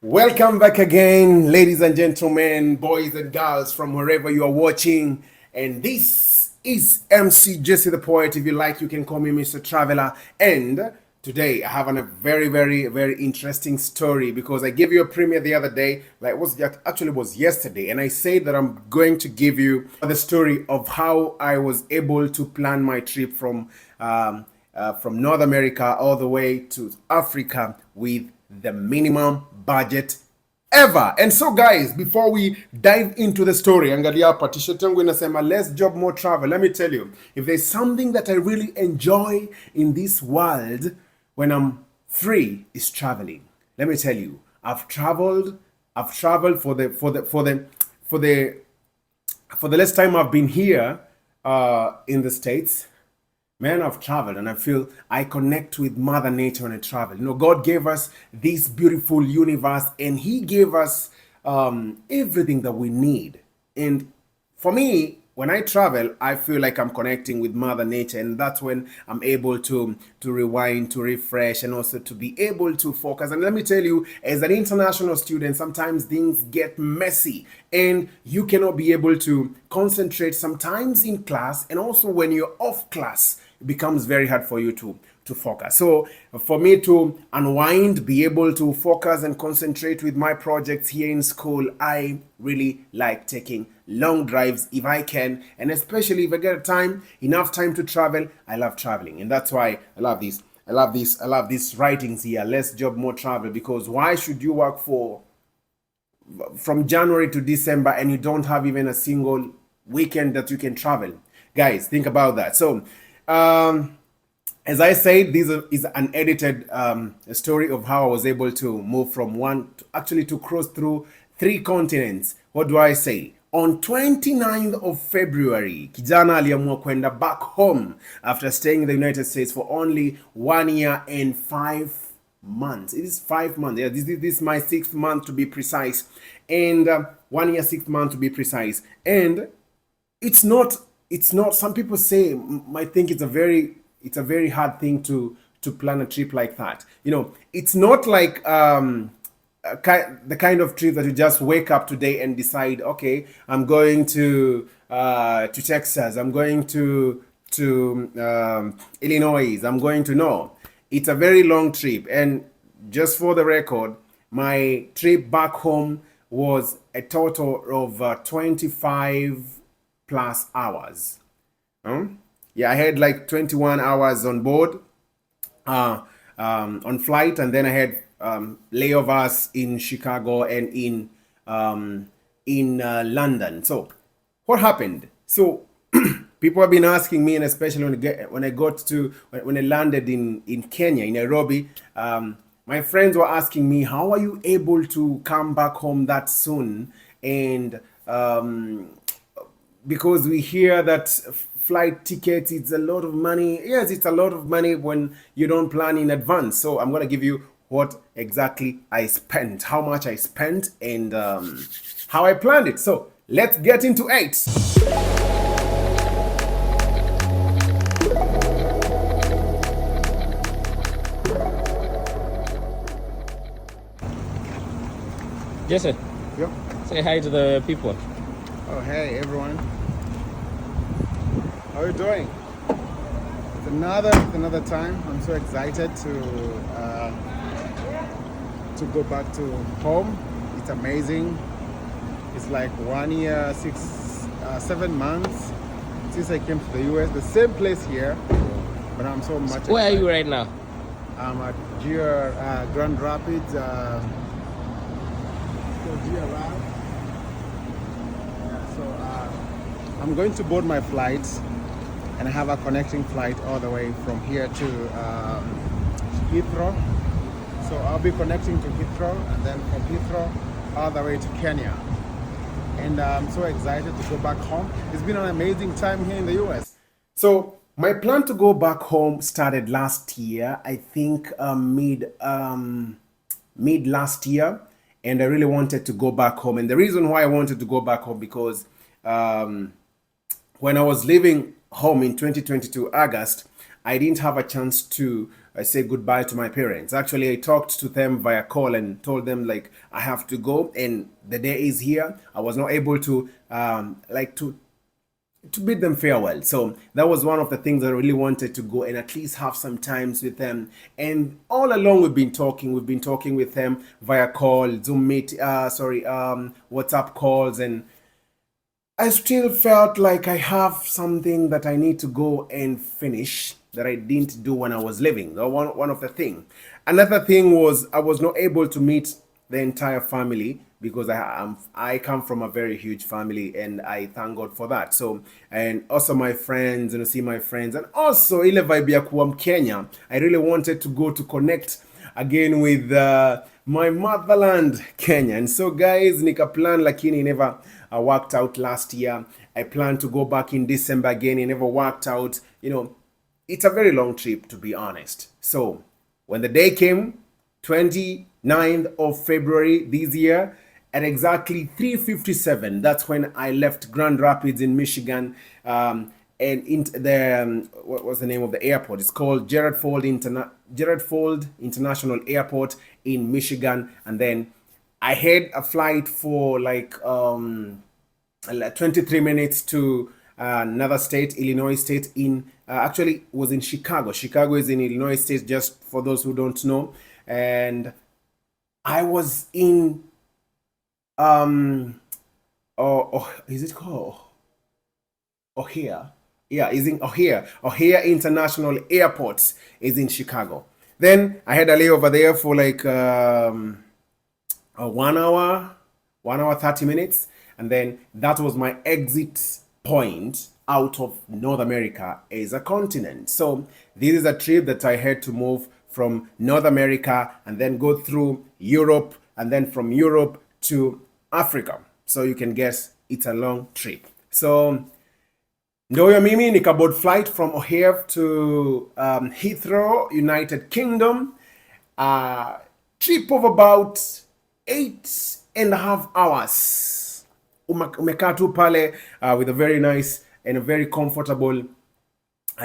Welcome back again, ladies and gentlemen, boys and girls from wherever you are watching. And this is MC Jesse the Poet. If you like, you can call me Mr. Traveler. And today I have a very interesting story because I gave you a premiere the other day, like it was actually was yesterday, and I said that I'm going to give you the story of how I was able to plan my trip from North America all the way to Africa with the minimum budget ever. And so guys, before we dive into the story, angalia hapa t-shirt yangu inasema less job more travel. Let me tell you, if there's something that I really enjoy in this world when I'm free, is traveling. Let me tell you, I've traveled for the last time I've been here in the States. Man, I've traveled and I feel I connect with Mother Nature when I travel. You know, God gave us this beautiful universe and He gave us everything that we need. And for me, when I travel, I feel like I'm connecting with Mother Nature, and that's when I'm able to rewind, to refresh, and also to be able to focus. And let me tell you, as an international student, sometimes things get messy, and you cannot be able to concentrate sometimes in class, and also when you're off class, it becomes very hard for you to focus. So for me to unwind, be able to focus and concentrate with my projects here in school, I really like taking long drives if I can, and especially if I get enough time to travel. I love traveling, and that's why I love these writings here, less job more travel, because why should you work from January to December and you don't have even a single weekend that you can travel? Guys, think about that. So as I said, this is an edited story of how I was able to move from to cross through 3 continents. What do I say? On 29th of February, kijana aliamua kwenda back home after staying in the United States for only 1 year and 5 months. It is 5 months. Yeah, this is my 6th month to be precise. And 1 year, 6 months to be precise. And it's not, some people say, might think it's a very hard thing to plan a trip like that. You know, it's not like the kind of trip that you just wake up today and decide, okay, I'm going to Texas, I'm going to Illinois, I'm going to no. It's a very long trip, and just for the record, my trip back home was a total of 25 plus hours. Yeah, I had like 21 hours on board, on flight, and then I had layovers in Chicago and in London. So what happened? So people have been asking me, and especially when I landed in Kenya, in Nairobi, my friends were asking me, how are you able to come back home that soon? And because we hear that flight tickets, it's a lot of money. Yes, it's a lot of money when you don't plan in advance. So I'm going to give you what exactly I spent, how much I spent, and how I planned it. So let's get into it. Jesse, Yep. say hi to the people. Oh, hey, everyone. How are you doing? It's another time. I'm so excited to go back to home. It's amazing. It's like 1 year, 7 months since I came to the US. The same place here, but I'm so much excited. Where are you right now? I'm at Grand Rapids. GRR. So I'm going to board my flight, and I have a connecting flight all the way from here to Heathrow. So I'll be connecting to Heathrow, and then from Heathrow all the way to Kenya. And I'm so excited to go back home. It's been an amazing time here in the US. So my plan to go back home started last year, I think mid last year, and I really wanted to go back home. And the reason why I wanted to go back home, because when I was leaving home in 2022 August, I didn't have a chance to say goodbye to my parents. Actually, I talked to them via call and told them like I have to go, and the day is here. I was not able to to bid them farewell. So that was one of the things I really wanted to go and at least have some times with them. And all along we've been talking with them via call, Zoom meet, WhatsApp calls, and I still felt like I have something that I need to go and finish that I didn't do when I was living. One of the thing. Another thing was I was not able to meet the entire family because I come from a very huge family, and I thank God for that. So, and also my friends, see my friends, and also ile vibe ya kuwa Mkenya. I really wanted to go to connect again with my motherland, Kenya. And so guys, nika plan lakini never worked out last year. I plan to go back in December again. It never worked out. It's a very long trip, to be honest. So when the day came, 29th of February this year, at exactly 3:57, that's when I left Grand Rapids in Michigan, and in the what was the name of the airport? It's called Gerald Ford International Airport in Michigan. And then I had a flight for like 23 minutes to another state, Illinois state, in actually was in Chicago. Chicago is in Illinois state, just for those who don't know. And I was in is it called O'Hare? Yeah, is in O'Hare. O'Hare International Airport is in Chicago. Then I had a layover there for like 1 hour, 30 minutes. And then that was my exit point out of North America as a continent. So this is a trip that I had to move from North America and then go through Europe, and then from Europe to Africa. So you can guess it's a long trip. So ndio mimi nikabought flight from O'Hare to Heathrow, United Kingdom. Trip of about 8.5 hours. Umekaa tu pale with a very nice and a very comfortable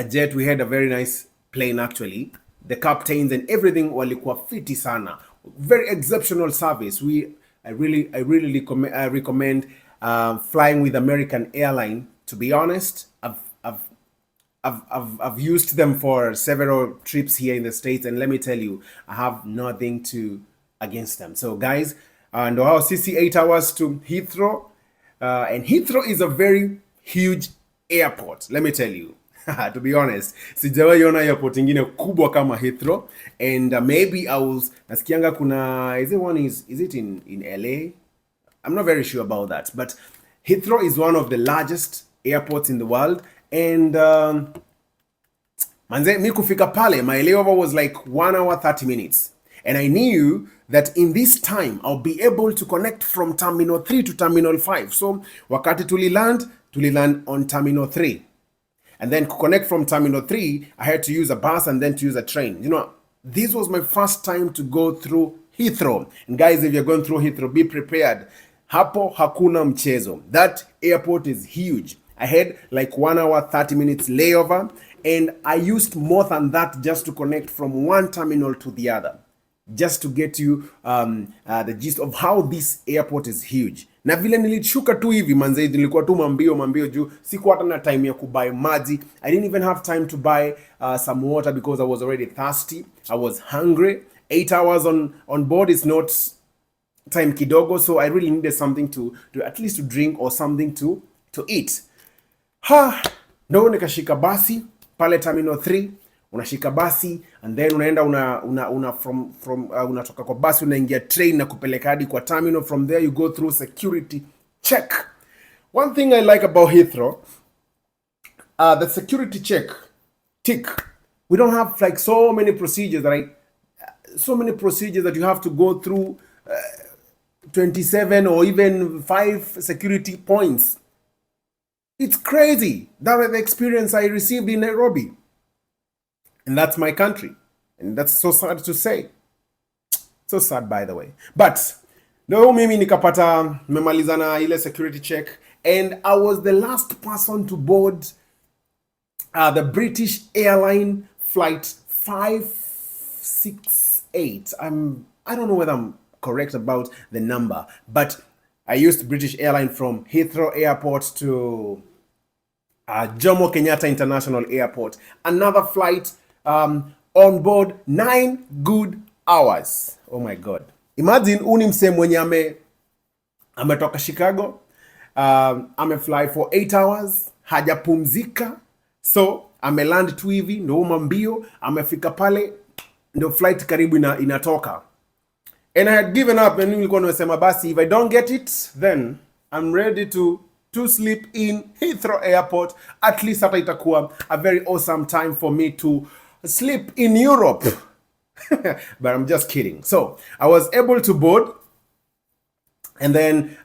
jet. We had a very nice plane actually. The captains and everything walikuwa fiti sana. Very exceptional service. I really recommend flying with American Airline. To be honest, I've used them for several trips here in the States, and let me tell you, I have nothing against them. So guys, and our CC 8 hours to Heathrow, and Heathrow is a very huge airport. Let me tell you. To be honest, sijawahi ona airport ingine kubwa kama Heathrow, and maybe nasikianga kuna is it in LA? I'm not very sure about that, but Heathrow is one of the largest airports in the world, and manze mi kufika pale, my layover was like 1 hour 30 minutes, and I knew that in this time I'll be able to connect from Terminal 3 to Terminal 5. So wakati tuliland on Terminal 3. And then to connect from Terminal 3, I had to use a bus and then to use a train. This was my first time to go through Heathrow. And guys, if you're going through Heathrow, be prepared. Hapo hakuna mchezo. That airport is huge. I had like 1 hour 30 minutes layover, and I used more than that just to connect from one terminal to the other, just to get you the gist of how this airport is huge. Na vile nilishuka tu hivi manze, nilikuwa tu mambio juu sikuwa hata na time ya kubuy maji. I didn't even have time to buy some water because I was already thirsty. I was hungry. 8 hours on board is not time kidogo, so I really needed something to at least to drink or something to eat. Ndo nikashika basi pale Terminal 3. Unashika basi and then unaenda unatoka kwa basi unaingia train na kupeleka hadi kwa terminal. From there you go through security check. One thing I like about Heathrow, the security check tick. We don't have like so many procedures that you have to go through 27 or even 5 security points. It's crazy. That was the experience I received in Nairobi. And that's my country. And that's so sad to say. So sad, by the way. But no, mimi nikapata memalizana ile security check, and I was the last person to board the British Airline flight 5 568. I don't know whether I'm correct about the number, but I used British Airline from Heathrow Airport to Jomo Kenyatta International Airport. Another flight on board 9 good hours. Oh my God. Imagine uni mse mwenye ametoka Chicago, amefly for 8 hours, hajapumzika, so ameland tu hivi ndo mbio, amefika pale ndo flight karibu inatoka. And I had given up, and nilikuwa nimesema basi, if I don't get it, then I'm ready to sleep in Heathrow Airport. At least hata itakuwa a very awesome time for me to sleep in Europe. But I'm just kidding. So I was able to board, and then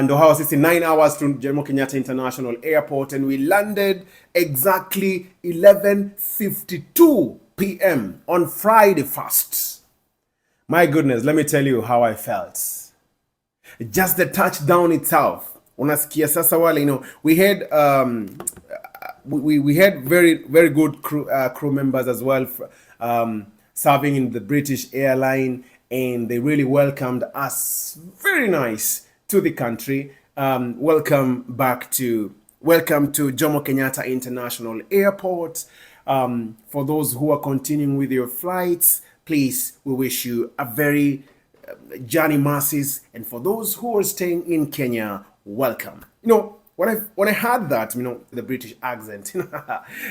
ndo hawa sisi 9 hours to Jomo Kenyatta International Airport, and we landed exactly 11:52 p.m. on Friday 1st. My goodness, let me tell you how I felt. Just the touchdown itself. Unasikia sasa wale, you know, we had we had very good crew members as well, serving in the British Airline, and they really welcomed us very nice to the country. Welcome to Jomo Kenyatta International Airport. For those who are continuing with your flights, please, we wish you a very journey masses. And for those who are staying in Kenya, welcome. You know, when I heard that, you know, the British accent,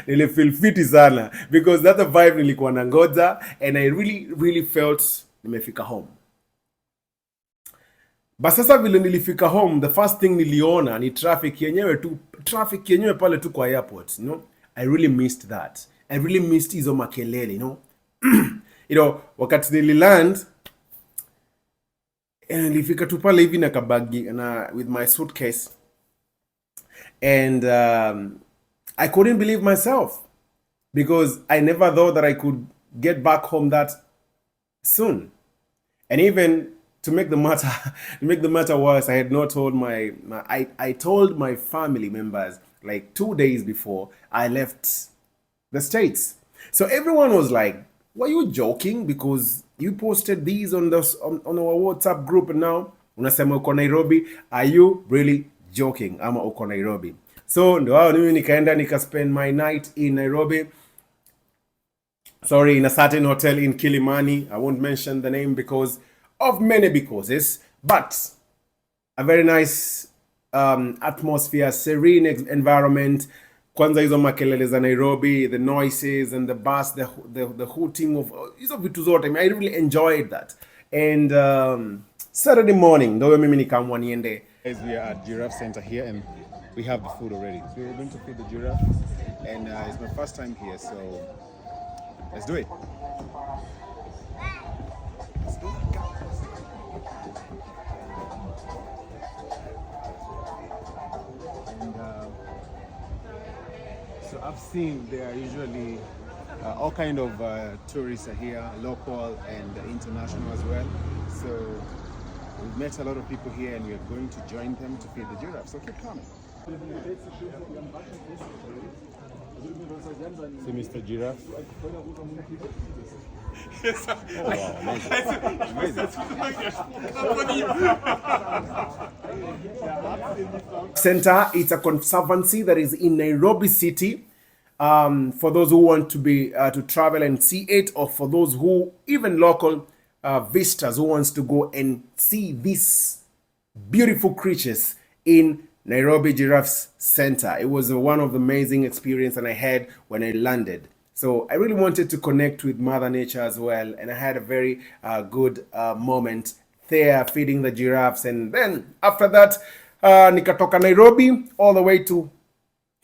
nilifeel fiti sana, because that's a vibe nilikuwa nangoja, and I really felt nimefika home. But sasa vile nilifika home, the first thing niliona ni traffic yenyewe pale tu kwa airport, you know. I really missed that. I really missed hizo makelele, you know. You know, wakati nililand, and nilifika tu pale hivi na kabagi na with my suitcase, and I couldn't believe myself, because I never thought that I could get back home that soon. And even to make the matter worse, I had not told I told my family members like 2 days before I left the States. So everyone was like, "Were you joking? Because you posted these on our WhatsApp group, and now unasema uko Nairobi. Are you really joking? Ama uko Nairobi?" So ndo hao mimi nikaenda nika-spend my night in Nairobi. Sorry, in a certain hotel in Kilimani. I won't mention the name because of many becauses, but a very nice atmosphere, serene environment. Kwanza hizo makelele za Nairobi, the noises and the bus, the hooting of hizo vitu zote. I mean, I really enjoyed that. And Saturday morning, ndio mimi nikaamua niende. Guys, we are at Giraffe Center here, and we have the food already. So we're going to feed the giraffe, and it's my first time here, so let's do it. Let's go. And so I've seen there are usually all kind of tourists are here, local and international as well. So we've met a lot of people here, and we are going to join them to feed the giraffe. So keep coming. See Mr. Giraffe. Oh wow, amazing. Center, it's a conservancy that is in Nairobi City. For those who want to be to travel and see it, or for those who even local visitors who wants to go and see these beautiful creatures in Nairobi Giraffe Center. It was one of the amazing experience that I had when I landed. So I really wanted to connect with Mother Nature as well, and I had a very good moment there feeding the giraffes. And then after that, nikatoka Nairobi all the way to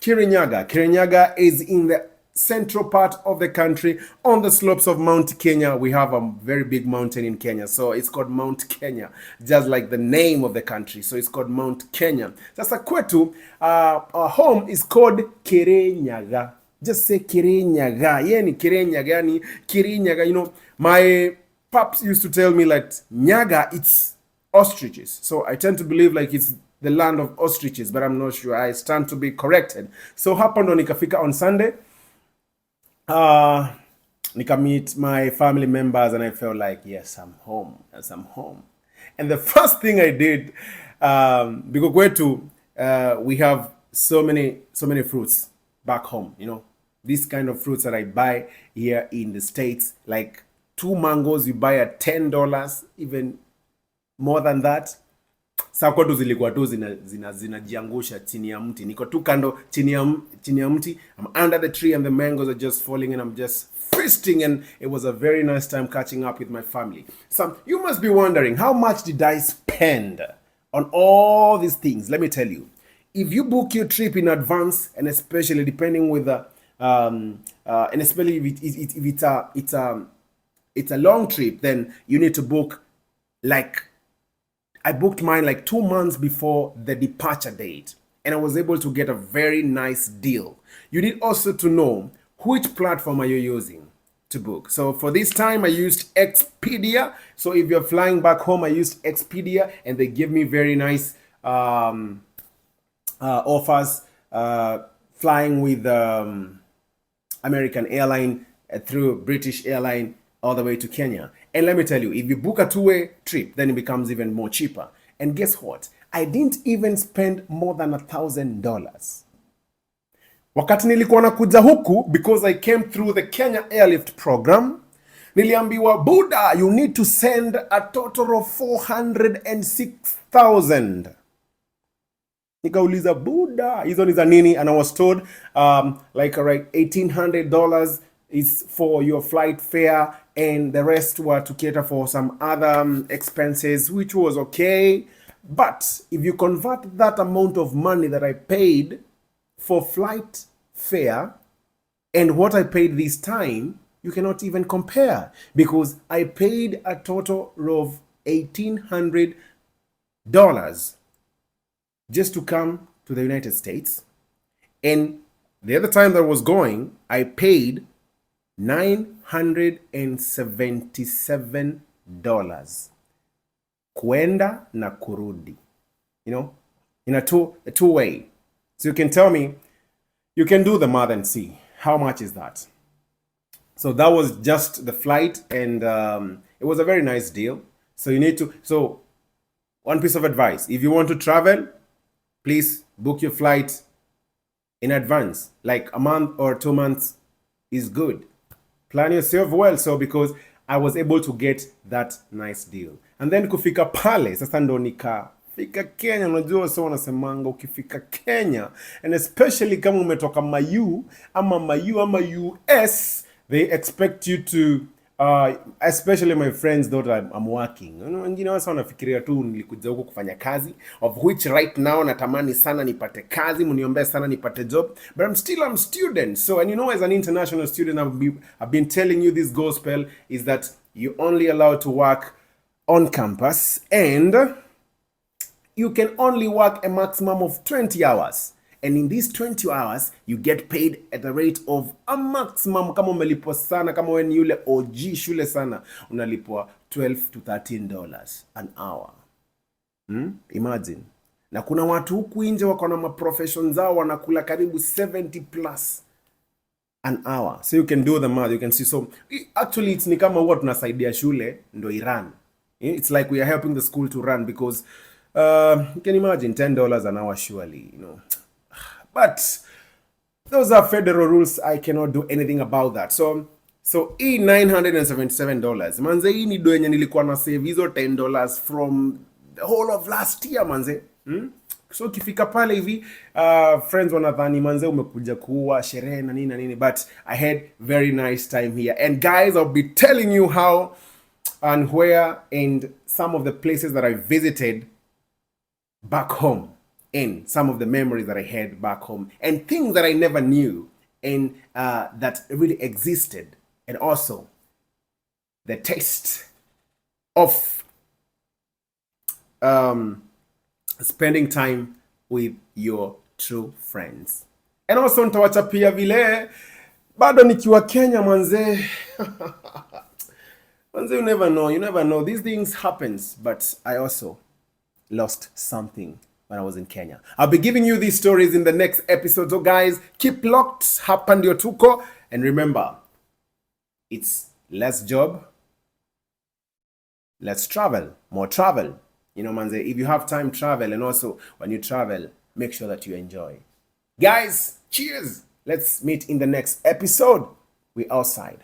Kirinyaga. Kirinyaga is in the central part of the country on the slopes of Mount Kenya. We have a very big mountain in Kenya, so it's called Mount Kenya, just like the name of the country. So it's called Mount Kenya. Sasa kwetu, our home is called Kirinyaga. Just say Kirinyaga. Yani Kirinyaga, yani Kirinyaga. You know, my pops used to tell me like Nyaga, it's ostriches. So I tend to believe like it's the land of ostriches, but I'm not sure. I stand to be corrected. So hapa ndo nikafika on Sunday. meet my family members, and I felt like, yes, I'm home. Yes, I'm home. And the first thing I did, because kwetu, we have so many fruits back home. This kind of fruits that I buy here in the States, like 2 mangoes you buy at $10, even more than that. Saa kwetu zilikuwa tu zinajiangusha chini ya mti. Niko tu kando chini ya mti. I'm under the tree and the mangoes are just falling and I'm just feasting, and it was a very nice time catching up with my family. So you must be wondering, how much did I spend on all these things? Let me tell you. If you book your trip in advance, and especially depending with the and especially if it's a long trip, then you need to book, like, I booked mine like 2 months before the departure date, and I was able to get a very nice deal. You need also to know which platform are you using to book. So for this time, I used Expedia. So if you're flying back home, I used Expedia, and they give me very nice offers. Flying with American airline through British airline all the way to Kenya. And let me tell you, if you book a two-way trip, then it becomes even more cheaper. And guess what? I didn't even spend more than $1,000. Wakati nilikuwa nakuja huku, because I came through the Kenya Airlift program, niliambiwa, Buddha, you need to send a total of 406,000. Nikauliza, Buddha, hizo ni za nini? And I was told like $1,800 is for your flight fare, and the rest were to cater for some other expenses, which was okay. But if you convert that amount of money that I paid for flight fare and what I paid this time, you cannot even compare, because I paid a total of $1,800 just to come to the United States. And the other time that I was going, I paid $977 kwenda na kurudi, in a two-way. So you can tell me, you can do the math and see how much is that. So that was just the flight, and it was a very nice deal. So so one piece of advice: if you want to travel, please book your flight in advance, like a month or 2 months is good. Plan yourself well, so because I was able to get that nice deal. And then kufika pale, sasa ndo nikafika Kenya. Unajua so wanasemanga ukifika Kenya, and especially kama umetoka mayu ama US, they expect you to especially my friends thought I'm working. Wengine wasa wanafikiria tu nilikuja huko kufanya kazi, of which right now natamani sana nipate kazi, mniombe sana nipate job, but I'm student. So, and as an international student, I've been telling you this gospel is that you're only allowed to work on campus, and you can only work a maximum of 20 hours. And in these 20 hours, you get paid at a rate of a maximum. Kama umelipwa sana, kama wewe ni yule OG shule sana, unalipwa $12 to $13 an hour. Imagine. Na kuna watu huku nje wako na maprofession zao wanakula karibu 70 plus an hour. So you can do the math, you can see. So actually it's ni kama huwa tunasaidia shule ndo iran. It's like we are helping the school to run, because you can imagine $10 an hour surely, But those are federal rules. I cannot do anything about that. So $977, manze, hii ni do yenye nilikuwa na save hizo $10 from the whole of last year, manze. So ukifika pale hivi, friends wanadhani manze umekuja kuwa sherehe na nini, but I had very nice time here. And guys, I'll be telling you how and where and some of the places that I visited back home, and some of the memories that I had back home, and things that I never knew, and that really existed, and also the taste of spending time with your true friends. And also nitawacha pia vile bado nikiwa Kenya, manze. Manze, you never know, these things happens, but I also lost something when I was in Kenya. I'll be giving you these stories in the next episode. So guys, keep locked. Hapa ndio tuko. And remember, It's less job, less travel, more travel. You know, manze, if you have time, travel. And also, when you travel, make sure that you enjoy. Guys, cheers. Let's meet in the next episode. We outside.